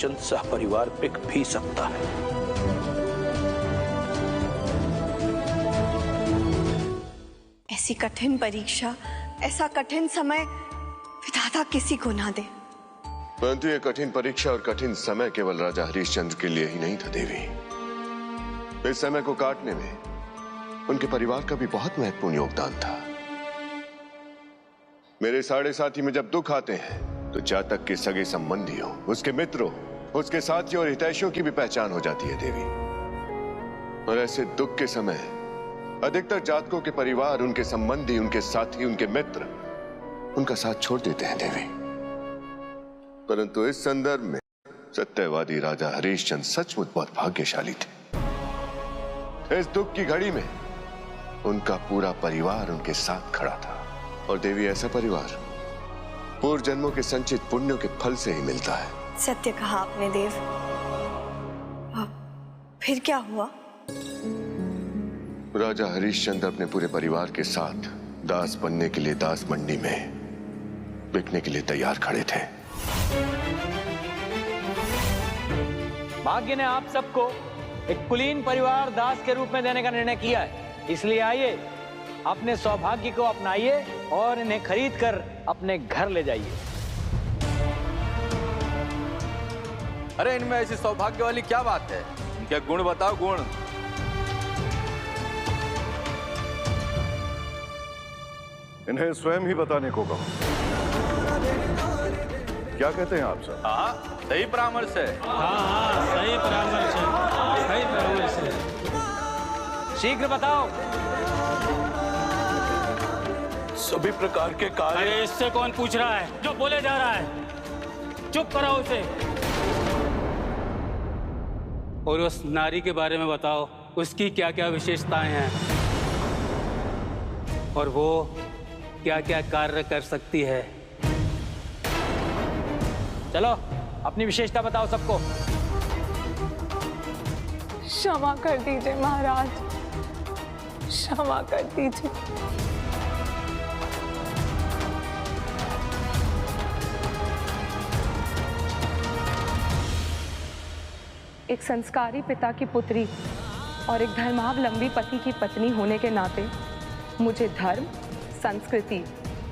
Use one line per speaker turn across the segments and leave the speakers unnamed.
हरिश्चंद्र सहपरिवार बिक भी सकता है।
ऐसी कठिन परीक्षा, ऐसा कठिन समय विधाता किसी को ना दे।
परंतु ये कठिन परीक्षा और कठिन समय केवल राजा हरिश्चंद्र के लिए ही नहीं था देवी। इस समय को काटने में उनके परिवार का भी बहुत महत्वपूर्ण योगदान था। मेरे साढ़े साथी में जब दुख आते हैं तो जातक के सगे संबंधियों, उसके मित्रों, उसके साथियों और हितैषियों की भी पहचान हो जाती है देवी। और ऐसे दुख के समय अधिकतर जातकों के परिवार, उनके संबंधी, उनके साथी, उनके मित्र उनका साथ छोड़ देते हैं देवी। परंतु इस संदर्भ में सत्यवादी राजा हरिश्चंद्र सचमुच बहुत भाग्यशाली थे। इस दुख की घड़ी में उनका पूरा परिवार उनके साथ खड़ा था। और देवी, ऐसा परिवार पूर्व जन्मों के संचित पुण्यों के फल से ही मिलता है।
सत्य कहा आपने देव। फिर क्या हुआ?
राजा हरिश्चंद्र अपने पूरे परिवार के साथ दास बनने के लिए दास मंडी में बिकने के लिए तैयार खड़े थे।
भाग्य ने आप सबको एक कुलीन परिवार दास के रूप में देने का निर्णय किया है। इसलिए आइए, अपने सौभाग्य को अपनाइए और इन्हें खरीद कर अपने घर ले जाइए।
अरे इनमें ऐसी सौभाग्य वाली क्या बात है? इनके गुण बताओ, गुण।
इन्हें स्वयं ही बताने को कहो। क्या कहते हैं आप सर?
हाँ, सही परामर्श है।
हाँ, सही परामर्श है, सही परामर्श है। शीघ्र बताओ।
सभी प्रकार के कार्य।
अरे इससे कौन पूछ रहा है? जो बोले जा रहा है चुप कराओ उसे। और उस नारी के बारे में बताओ, उसकी क्या क्या विशेषताएं हैं और वो क्या क्या कार्य कर सकती है। चलो अपनी विशेषता बताओ सबको।
क्षमा कर दीजिए महाराज, क्षमा कर दीजिए। एक संस्कारी पिता की पुत्री और एक धर्मावलंबी पति की पत्नी होने के नाते मुझे धर्म, संस्कृति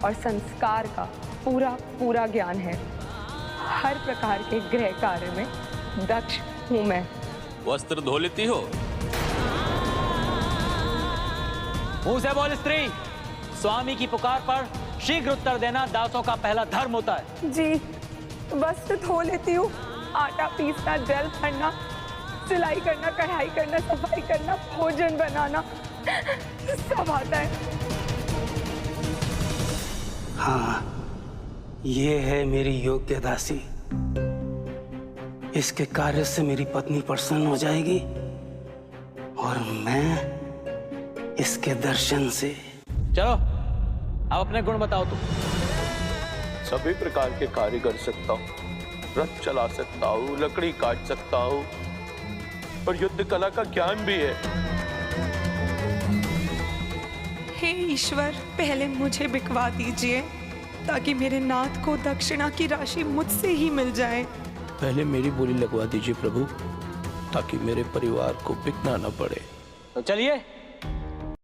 और संस्कार का पूरा ज्ञान है। हर प्रकार के गृह कार्य में दक्ष हूं मैं।
वस्त्र धो लेती हो?
मुंह से बोल स्त्री। स्वामी की पुकार पर शीघ्र उत्तर देना दासों का पहला धर्म होता है।
जी, वस्त्र धो लेती हूँ, आटा पीसना, जल भरना, सिलाई करना, कढ़ाई करना, सफाई करना, भोजन बनाना, सब आता है।
हाँ, ये है मेरी योग्य दासी। इसके कार्य से मेरी पत्नी प्रसन्न हो जाएगी और मैं इसके दर्शन से।
चलो अब अपने गुण बताओ तुम।
सभी प्रकार के कार्य कर सकता हूँ, रथ चला सकता हूँ, लकड़ी काट सकता हूँ और युद्ध कला का ज्ञान भी है।
हे ईश्वर, पहले मुझे बिकवा दीजिए ताकि मेरे नाथ को दक्षिणा की राशि मुझसे ही मिल जाए।
पहले मेरी बोली लगवा दीजिए प्रभु, ताकि मेरे परिवार को बिकना न पड़े।
तो चलिए